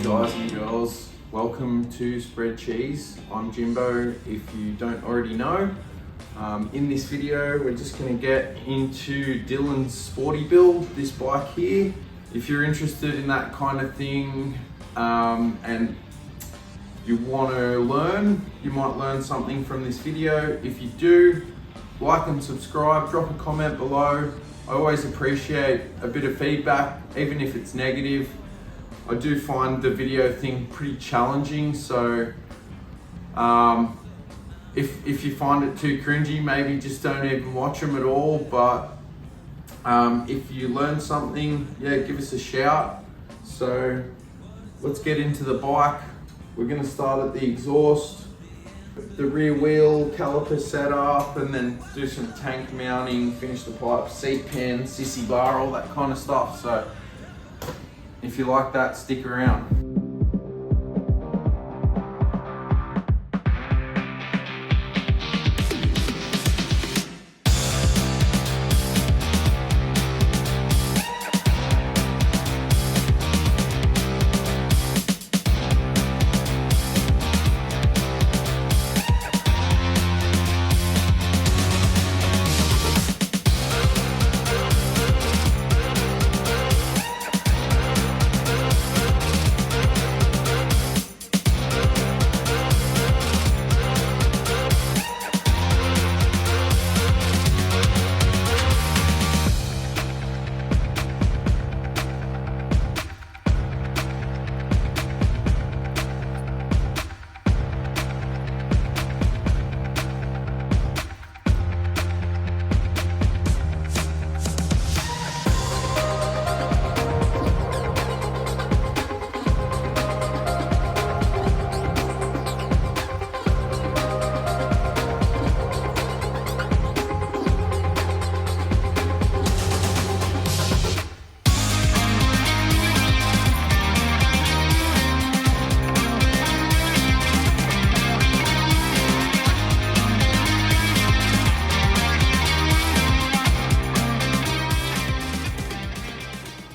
guys and girls, welcome to Spread Cheese. I'm Jimbo, if you don't already know. In this video, we're just going to get into Dylan's sporty build, this bike here. If you're interested in that kind of thing and you want to learn, you might learn something from this video. If you do, like and subscribe, drop a comment below. I always appreciate a bit of feedback, even if it's negative. I do find the video thing pretty challenging, so if you find it too cringy, maybe just don't even watch them at all. But if you learn something, yeah, give us a shout. So let's get into the bike. We're going to start at the exhaust, the rear wheel caliper setup, and then do some tank mounting, finish the pipe, seat pan, sissy bar, all that kind of stuff. So if you like that, stick around.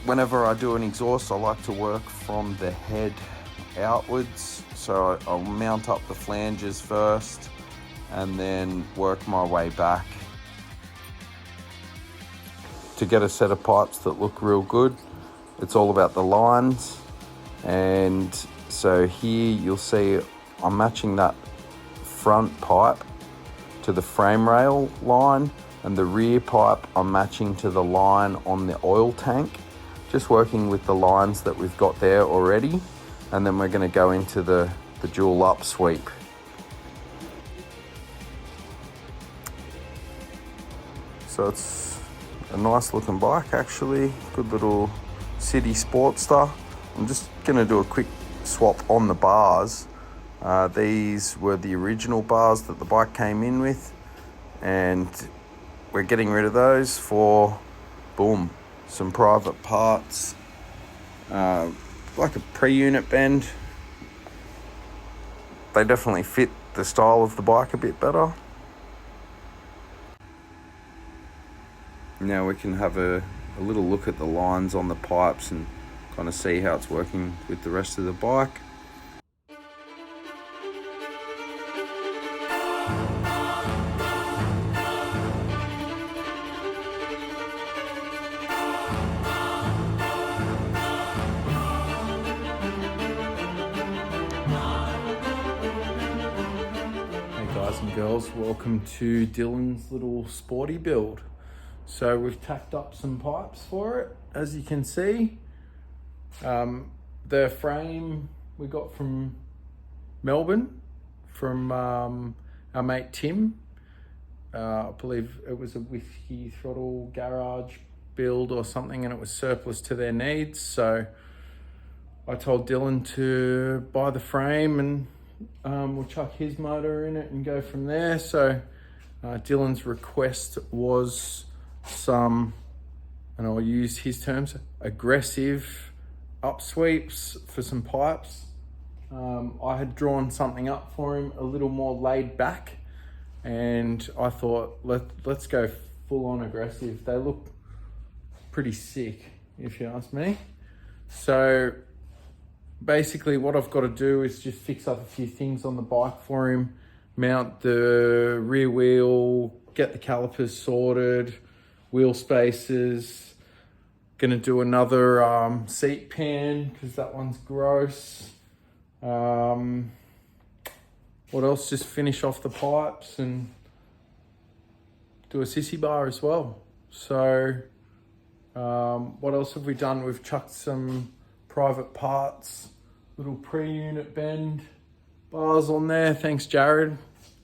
Whenever I do an exhaust, I like to work from the head outwards. So I'll mount up the flanges first and then work my way back to get a set of pipes that look real good. It's all about the lines. And so here you'll see I'm matching that front pipe to the frame rail line, and the rear pipe I'm matching to the line on the oil tank. Just working with the lines that we've got there already, and then we're going to go into the dual up sweep. So it's a nice looking bike actually, good little city sportster. I'm just going to do a quick swap on the bars. These were the original bars that the bike came in with, and we're getting rid of those for, boom, some private parts, like a pre-unit bend. They definitely fit the style of the bike a bit better. Now we can have a little look at the lines on the pipes and kind of see how it's working with the rest of the bike. Guys and girls, welcome to Dylan's little sporty build. So we've tacked up some pipes for it, as you can see. The frame we got from Melbourne, from our mate Tim. I believe it was a Whiskey Throttle garage build or something, and it was surplus to their needs. So I told Dylan to buy the frame, and we'll chuck his motor in it and go from there. So Dylan's request was some, and I'll use his terms, aggressive upsweeps for some pipes. I had drawn something up for him a little more laid back, and I thought let's go full on aggressive. They look pretty sick, if you ask me. So basically what I've got to do is just fix up a few things on the bike for him, mount the rear wheel, get the calipers sorted, wheel spacers. Gonna do another seat pan because that one's gross. What else? Just finish off the pipes and do a sissy bar as well. So what else have we done? We've chucked some private parts, little pre-unit bend bars on there. Thanks, Jared.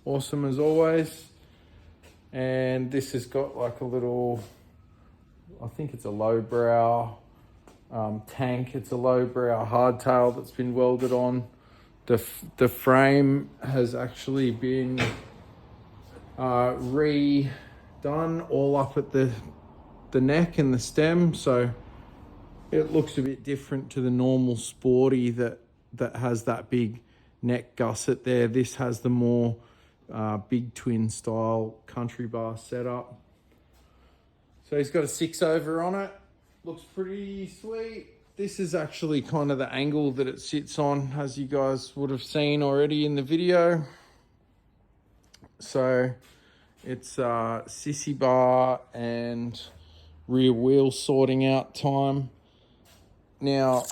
Awesome as always. And this has got like a little, I think it's a lowbrow tank. It's a lowbrow hardtail that's been welded on. The frame has actually been redone all up at the neck and the stem, so it looks a bit different to the normal sporty that has that big neck gusset there. This has the more big twin style country bar setup. So he's got a 6-over on it. Looks pretty sweet. This is actually kind of the angle that it sits on, as you guys would have seen already in the video. So it's sissy bar and rear wheel sorting out time. Now,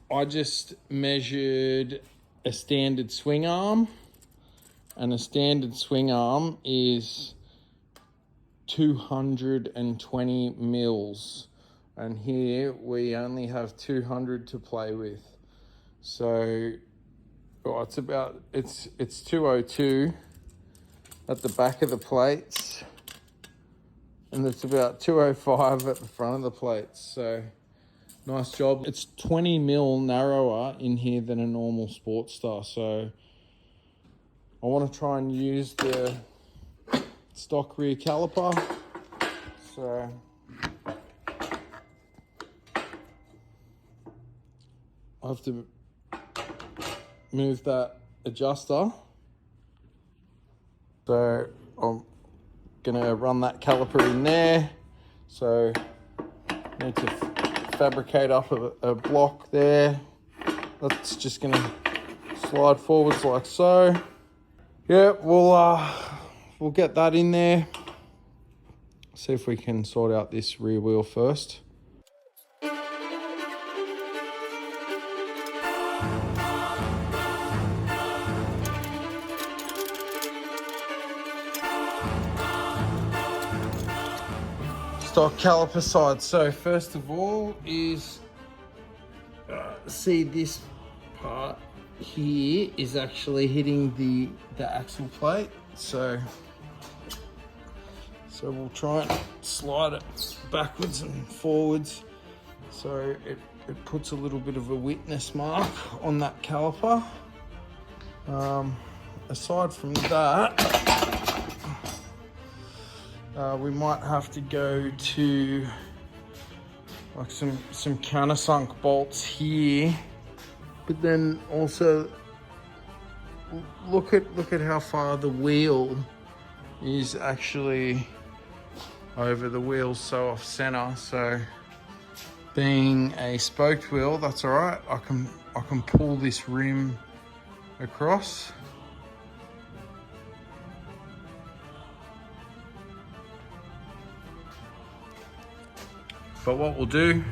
I just measured a standard swing arm, and a standard swing arm is 220 mils. And here we only have 200 to play with. So it's 202 at the back of the plates, and it's about 205 at the front of the plates. So nice job. It's 20 mil narrower in here than a normal Sportster. So I want to try and use the stock rear caliper. So I have to move that adjuster. So I'm gonna run that caliper in there. So I need to fabricate up a block there. That's just gonna slide forwards like so. Yeah, we'll get that in there. See if we can sort out this rear wheel first. Stock caliper side. So first of all is see this part here is actually hitting the axle plate. So we'll try and slide it backwards and forwards. So it puts a little bit of a witness mark on that caliper. Aside from that, we might have to go to like some countersunk bolts here, but then also look at how far the wheel is actually over. The wheel's so off center. So being a spoked wheel, that's all right. I can pull this rim across. But what we'll do,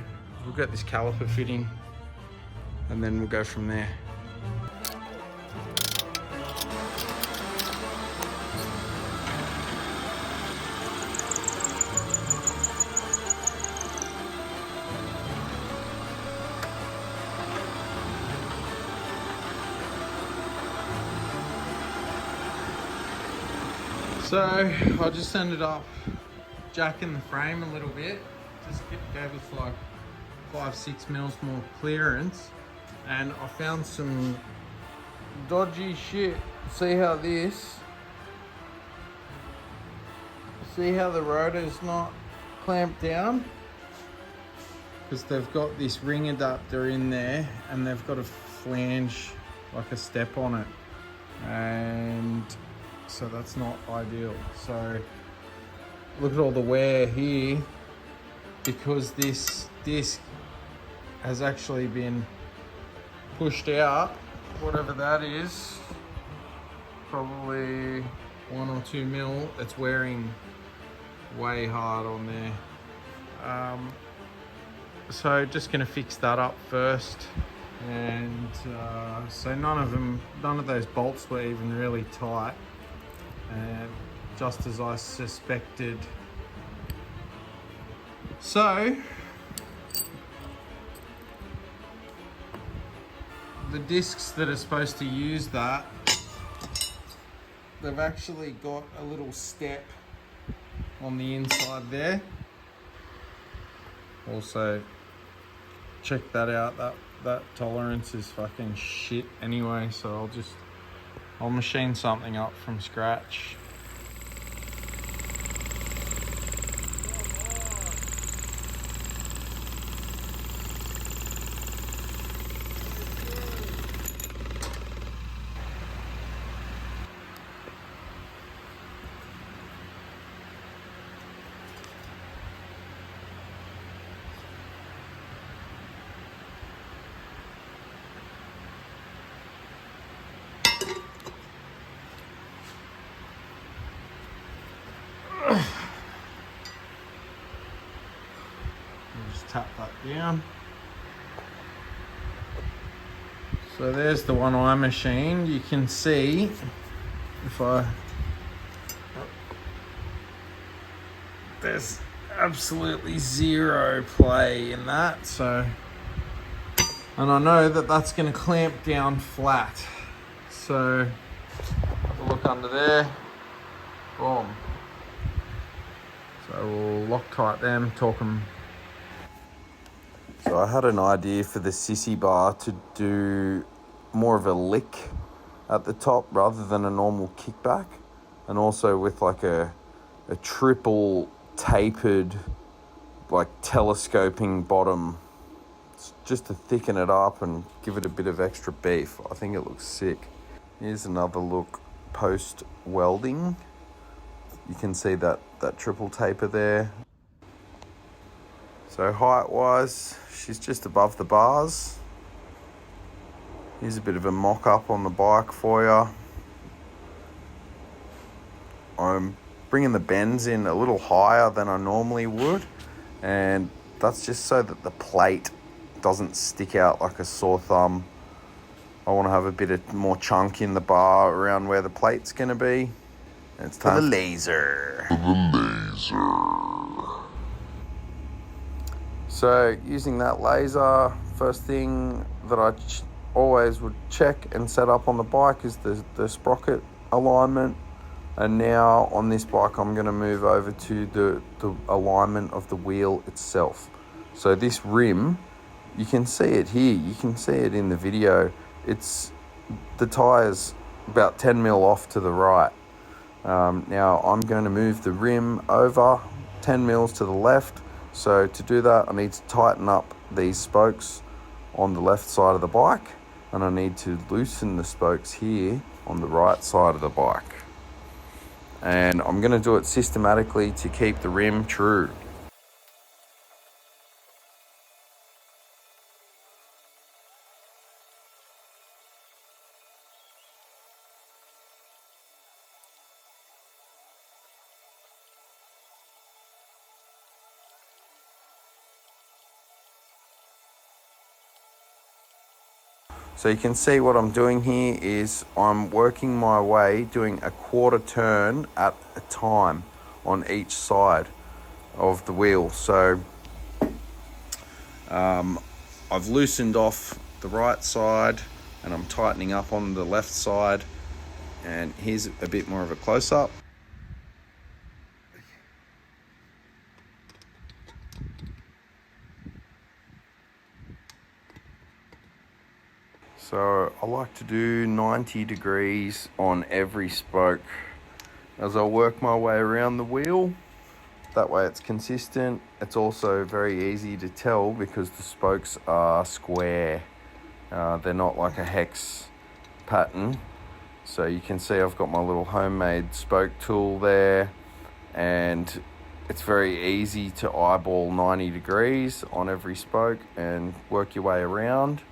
we'll get this caliper fitting and then we'll go from there. So I just ended up jacking the frame a little bit. Just gave us like 5-6 mils more clearance, and I found some dodgy shit. See how the rotor's not clamped down? Because they've got this ring adapter in there and they've got a flange, like a step on it. And so that's not ideal. So look at all the wear here, because this disc has actually been pushed out, whatever that is, probably 1 or 2 mil. It's wearing way hard on there. So just gonna fix that up first. And so none of those bolts were even really tight, and just as I suspected. So the discs that are supposed to use that, they've actually got a little step on the inside there. Also, check that out. That tolerance is fucking shit anyway, so I'll machine something up from scratch. Just tap that down. So there's the one I machined. You can see there's absolutely zero play in that. So, and I know that that's going to clamp down flat. So have a look under there. Boom. So we'll Loctite them, torque them. So I had an idea for the sissy bar to do more of a lick at the top rather than a normal kickback, and also with like a triple tapered, like telescoping bottom, just to thicken it up and give it a bit of extra beef. I think it looks sick. Here's another look post welding. You can see that triple taper there. So height wise, she's just above the bars. Here's a bit of a mock-up on the bike for you. I'm bringing the bends in a little higher than I normally would, and that's just so that the plate doesn't stick out like a sore thumb. I want to have a bit of more chunk in the bar around where the plate's going to be. And it's time for the laser. So using that laser, first thing that I always would check and set up on the bike is the sprocket alignment. And now on this bike, I'm going to move over to the alignment of the wheel itself. So this rim, you can see it here. You can see it in the video. It's the tyre's about 10 mil off to the right. Now I'm going to move the rim over 10 mils to the left. So to do that, I need to tighten up these spokes on the left side of the bike, and I need to loosen the spokes here on the right side of the bike. And I'm going to do it systematically to keep the rim true. So you can see what I'm doing here is I'm working my way, doing a quarter turn at a time on each side of the wheel. So I've loosened off the right side and I'm tightening up on the left side. And here's a bit more of a close-up. So I like to do 90 degrees on every spoke as I work my way around the wheel. That way it's consistent. It's also very easy to tell because the spokes are square. They're not like a hex pattern. So you can see I've got my little homemade spoke tool there, and it's very easy to eyeball 90 degrees on every spoke and work your way around.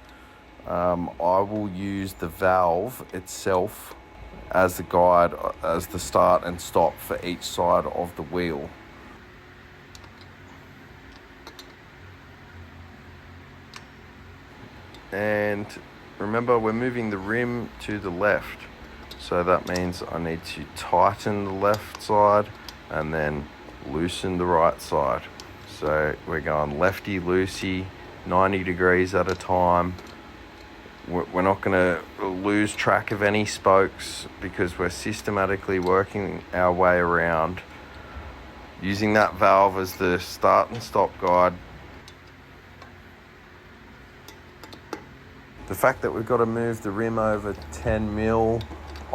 I will use the valve itself as the guide, as the start and stop for each side of the wheel. And remember, we're moving the rim to the left, so that means I need to tighten the left side and then loosen the right side. So we're going lefty loosey, 90 degrees at a time. We're not going to lose track of any spokes because we're systematically working our way around, using that valve as the start and stop guide. The fact that we've got to move the rim over 10 mil,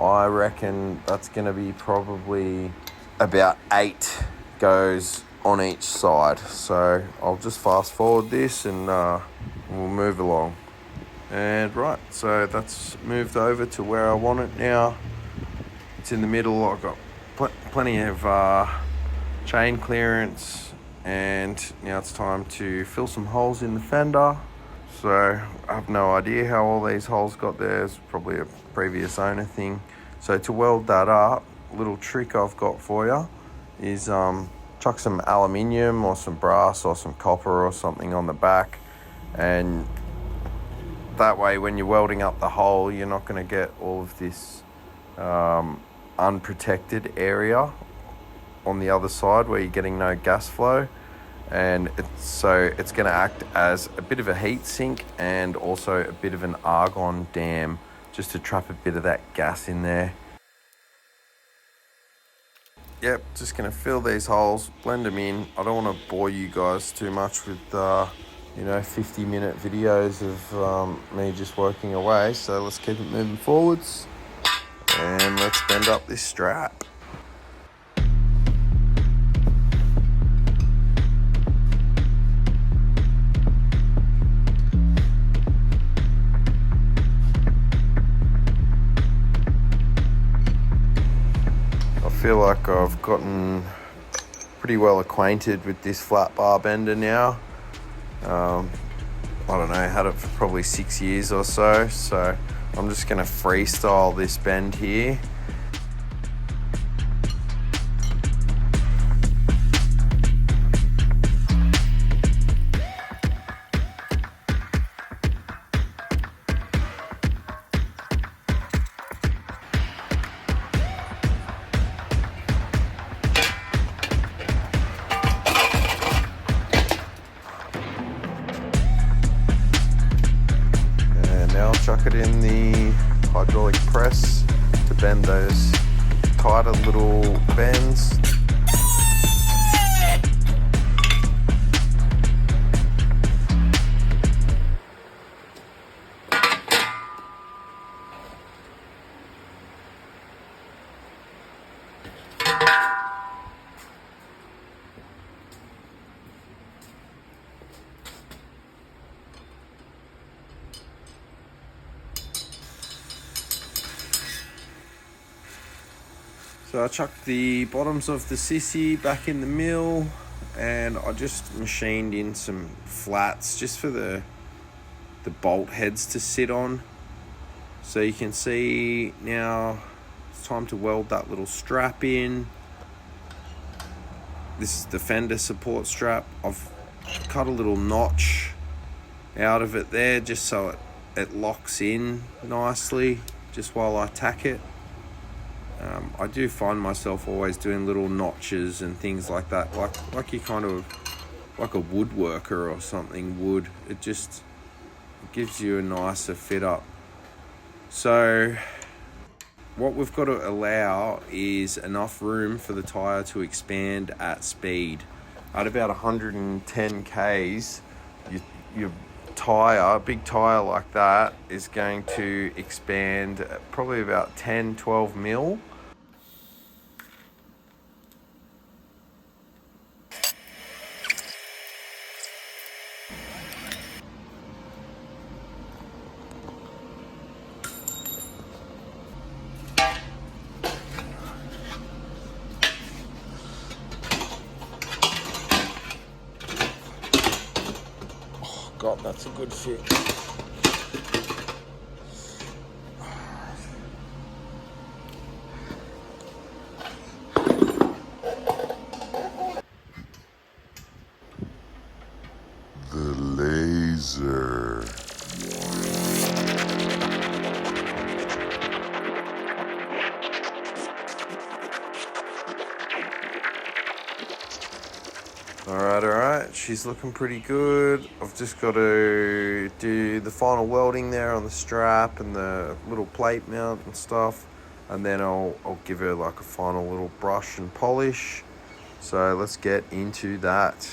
I reckon that's going to be probably about 8 goes on each side. So I'll just fast forward this and we'll move along. And right, so that's moved over to where I want it now. It's in the middle. I've got plenty of chain clearance, and now it's time to fill some holes in the fender. So I have no idea how all these holes got there. It's probably a previous owner thing. So to weld that up, a little trick I've got for you is chuck some aluminium or some brass or some copper or something on the back, and that way when you're welding up the hole, you're not going to get all of this unprotected area on the other side where you're getting no gas flow. And it's going to act as a bit of a heat sink and also a bit of an argon dam, just to trap a bit of that gas in there. Yep, just going to fill these holes, blend them in. I don't want to bore you guys too much with 50-minute videos of me just working away. So let's keep it moving forwards and let's bend up this strap. I feel like I've gotten pretty well acquainted with this flat bar bender now. I don't know, had it for probably 6 years or so. So I'm just going to freestyle this bend here. Chuck it in the hydraulic press to bend those tighter little bends. So I chucked the bottoms of the sissy back in the mill, and I just machined in some flats just for the bolt heads to sit on. So you can see now it's time to weld that little strap in. This is the fender support strap. I've cut a little notch out of it there just so it locks in nicely just while I tack it. I do find myself always doing little notches and things like that, like you kind of like a woodworker or something would. It gives you a nicer fit up. So what we've got to allow is enough room for the tyre to expand at speed. At about 110 k's, your tyre, a big tyre like that, is going to expand probably about 10-12 mil. God, that's a good fit. Laser. Alright, she's looking pretty good. I've just got to do the final welding there on the strap and the little plate mount and stuff, and then I'll give her like a final little brush and polish. So let's get into that.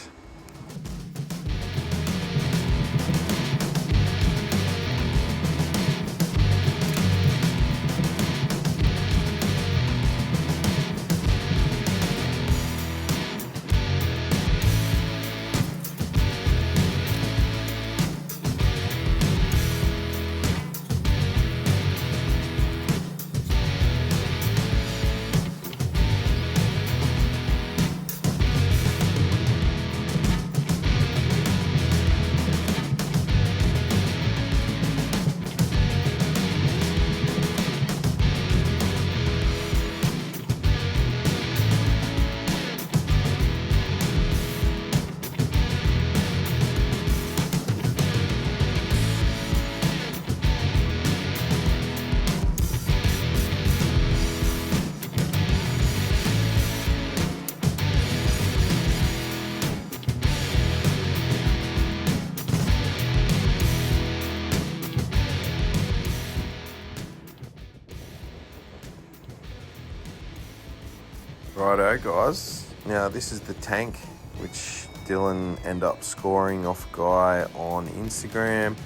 Righto guys, now this is the tank which Dylan ended up scoring off a guy on Instagram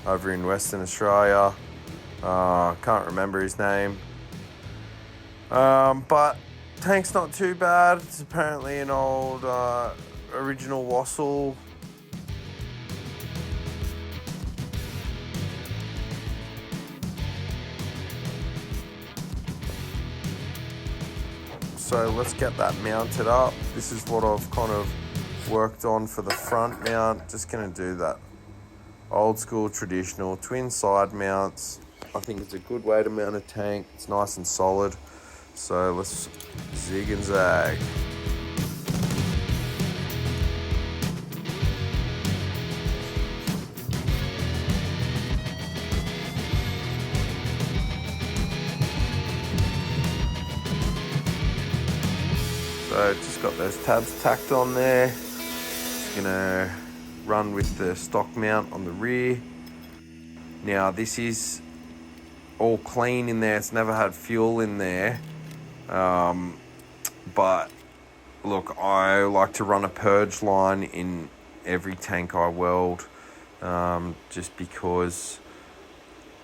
over in Western Australia. Can't remember his name, but tank's not too bad. It's apparently an old original Wassel. So let's get that mounted up. This is what I've kind of worked on for the front mount. Just gonna do that old school traditional twin side mounts. I think it's a good way to mount a tank. It's nice and solid. So let's zig and zag. So just got those tabs tacked on there. Just gonna run with the stock mount on the rear. Now this is all clean in there. It's never had fuel in there. But look, I like to run a purge line in every tank I weld, just because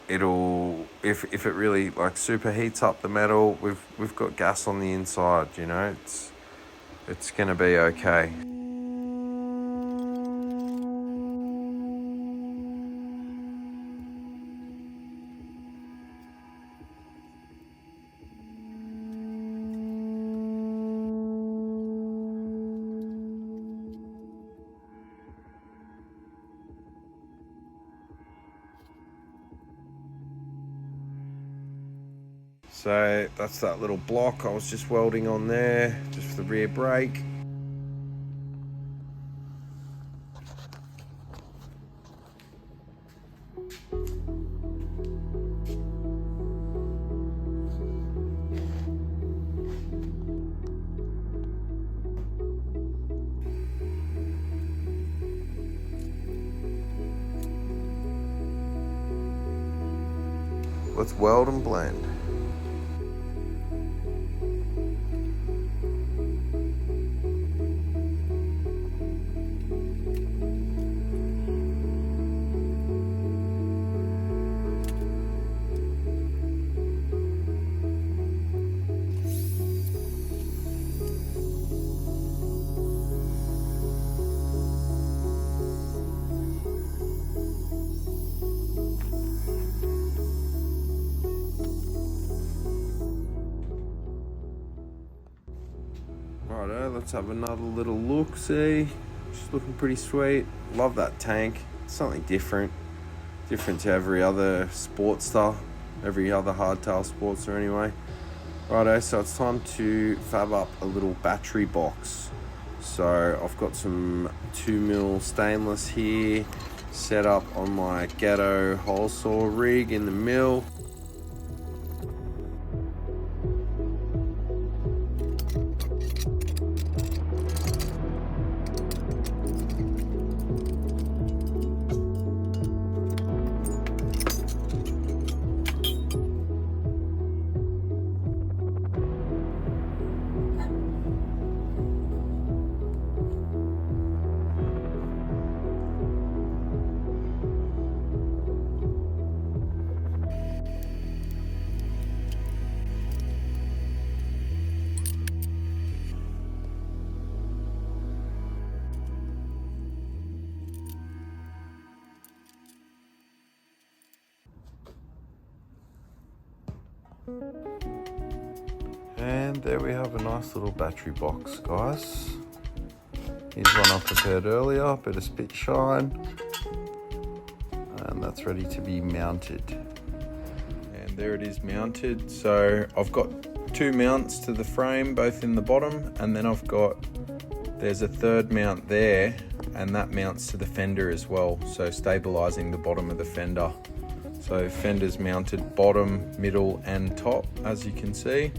it'll, if it really like superheats up the metal, we've got gas on the inside, you know, it's gonna be okay. So that's that little block I was just welding on there, just for the rear brake. Let's weld and blend. Righto, let's have another little look, see. Just looking pretty sweet. Love that tank. It's something different to every other Sportster, every other Hardtail Sportster anyway. Righto, so it's time to fab up a little battery box. So I've got some 2mm stainless here, set up on my Gatto hole saw rig in the mill. And there we have a nice little battery box, guys. Here's one I prepared earlier, bit of spit shine. And that's ready to be mounted. And there it is mounted. So I've got 2 mounts to the frame, both in the bottom, and then there's a third mount there, and that mounts to the fender as well. So stabilizing the bottom of the fender. So fender's mounted bottom, middle and top, as you can see.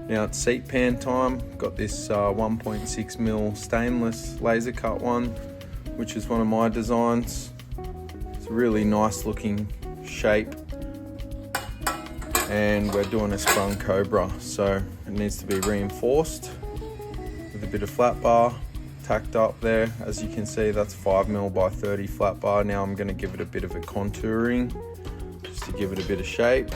Now it's seat pan time. Got this 1.6mm stainless laser cut one, which is one of my designs. It's a really nice looking shape. And we're doing a sprung cobra, so it needs to be reinforced with a bit of flat bar tacked up there. As you can see, that's 5mm by 30 flat bar. Now I'm going to give it a bit of a contouring just to give it a bit of shape.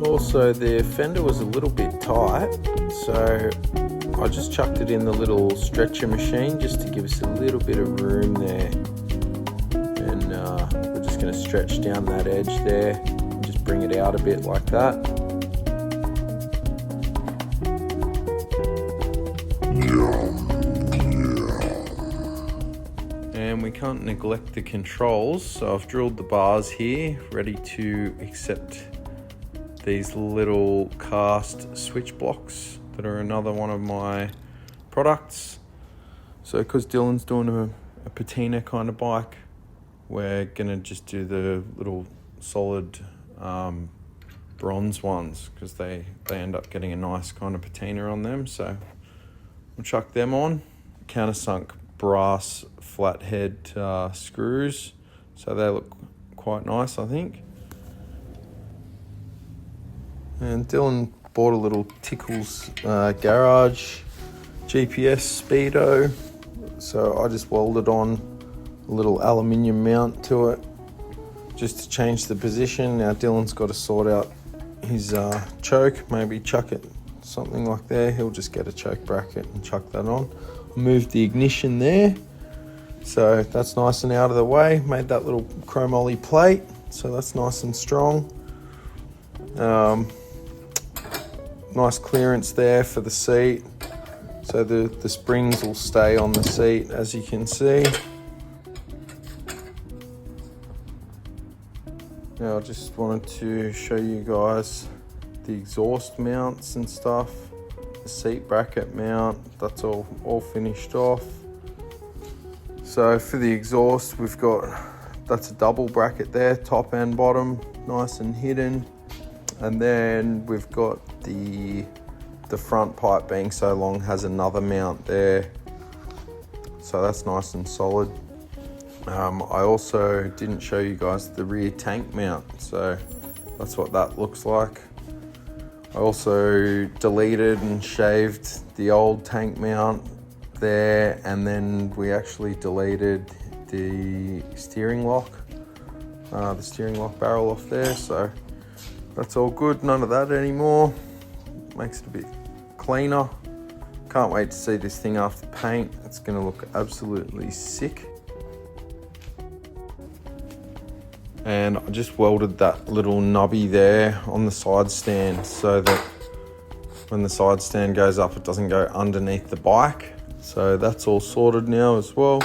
Also, the fender was a little bit tight, so I just chucked it in the little stretcher machine just to give us a little bit of room there. And we're just going to stretch down that edge there and just bring it out a bit like that. And we can't neglect the controls, so I've drilled the bars here, ready to accept these little cast switch blocks that are another one of my products. So because Dylan's doing a patina kind of bike, we're gonna just do the little solid bronze ones because they end up getting a nice kind of patina on them. So we'll chuck them on. Countersunk brass flathead screws, so they look quite nice, I think. And Dylan bought a little Tickles garage GPS speedo, so I just welded on a little aluminium mount to it just to change the position. Now Dylan's got to sort out his choke, maybe chuck it something like there. He'll just get a choke bracket and chuck that on. I moved the ignition there, so that's nice and out of the way. Made that little chromoly plate, so that's nice and strong. Nice clearance there for the seat, so the springs will stay on the seat, as you can see. Now I just wanted to show you guys the exhaust mounts and stuff, the seat bracket mount, that's all finished off. So for the exhaust, that's a double bracket there, top and bottom, nice and hidden. And then we've got the front pipe, being so long, has another mount there. So that's nice and solid. I also didn't show you guys the rear tank mount, so that's what that looks like. I also deleted and shaved the old tank mount there, and then we actually deleted the steering lock barrel off there, so that's all good. None of that anymore. Makes it a bit cleaner. Can't wait to see this thing after paint. It's going to look absolutely sick. And I just welded that little knobby there on the side stand so that when the side stand goes up, it doesn't go underneath the bike. So that's all sorted now as well.